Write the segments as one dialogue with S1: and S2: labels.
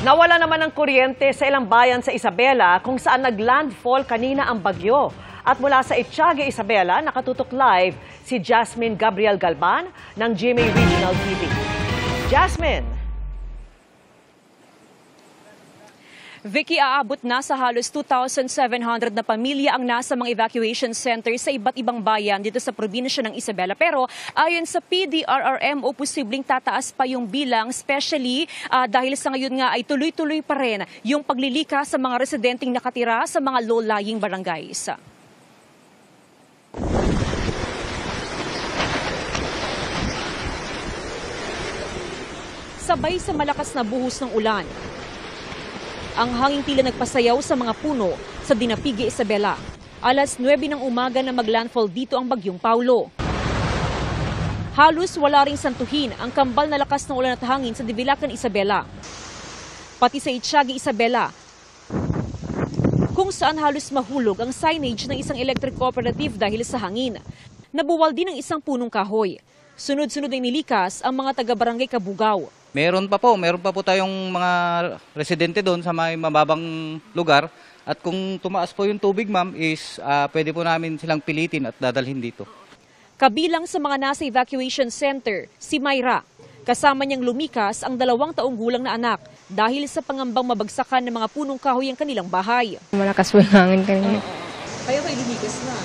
S1: Nawala naman ng kuryente sa ilang bayan sa Isabela kung saan naglandfall kanina ang bagyo. At mula sa Etiague, Isabela, nakatutok live si Jasmine Gabriel Galban ng GMA Regional TV. Jasmine!
S2: Vicky, aabot na sa halos 2,700 na pamilya ang nasa mga evacuation centers sa iba't ibang bayan dito sa probinsya ng Isabela. Pero ayon sa PDRRMO, posibleng tataas pa yung bilang, especially dahil sa ngayon nga ay tuloy-tuloy pa rin yung paglilikas sa mga residenteng nakatira sa mga low-lying barangays. Sabay sa malakas na buhos ng ulan, ang hangin tila nagpasayaw sa mga puno sa Dinapigue, Isabela. Alas 9 ng umaga na maglandfall dito ang bagyong Paulo. Halos wala ring santuhin ang kambal na lakas ng ulan at hangin sa Divilacan, Isabela. Pati sa Etiague, Isabela, kung saan halos mahulog ang signage ng isang electric cooperative dahil sa hangin. Nabuwal din ang isang punong kahoy. Sunod-sunod ay nilikas ang mga taga-barangay Kabugao.
S3: Meron pa po tayong mga residente doon sa may mababang lugar. At kung tumaas po yung tubig, ma'am, is pwede po namin silang pilitin at dadalhin dito.
S2: Kabilang sa mga nasa evacuation center, si Myra. Kasama niyang lumikas ang 2 taong gulang na anak dahil sa pangambang mabagsakan ng mga punong kahoy ang kanilang bahay.
S4: Malakas po yung hangin kanina.
S2: Kaya kayo lumikas na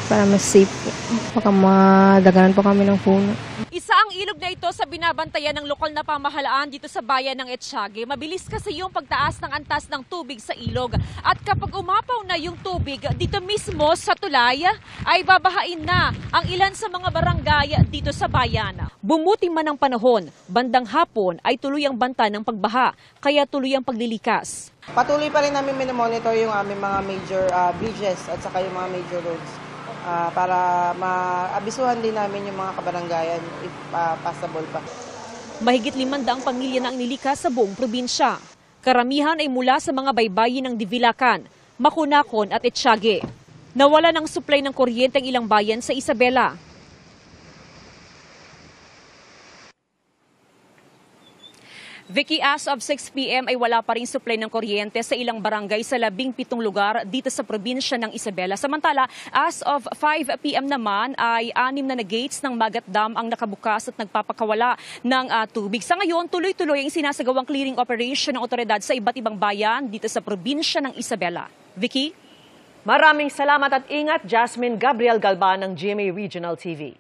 S4: Para mas safe po. Baka madaganan po kami ng puno.
S2: Isa ang ilog na ito sa binabantayan ng lokal na pamahalaan dito sa bayan ng Etiague. Mabilis kasi yung pagtaas ng antas ng tubig sa ilog. At kapag umapaw na yung tubig dito mismo sa tulay, ay babahain na ang ilan sa mga barangay dito sa bayan. Bumuti man ang panahon, bandang hapon ay tuloy ang banta ng pagbaha, kaya tuloy ang paglilikas.
S5: Patuloy pa rin namin minomonitor yung aming mga major bridges at saka yung mga major roads. Para maabisuhan din namin yung mga kabaranggayan if possible pa.
S2: Mahigit 500 pamilya na ang nilikas sa buong probinsya. Karamihan ay mula sa mga baybayin ng Divilacan, Macunacon at Etiague. Nawala ng supply ng kuryente ang ilang bayan sa Isabela. Vicky, as of 6 p.m. ay wala pa rin supply ng kuryente sa ilang barangay sa 17 lugar dito sa probinsya ng Isabela. Samantala, as of 5 p.m. naman ay 6 na gates ng Magat Dam ang nakabukas at nagpapakawala ng tubig. Sa ngayon, tuloy-tuloy ang sinasagawang clearing operation ng otoridad sa iba't ibang bayan dito sa probinsya ng Isabela. Vicky?
S1: Maraming salamat at ingat, Jasmine Gabriel Galban ng GMA Regional TV.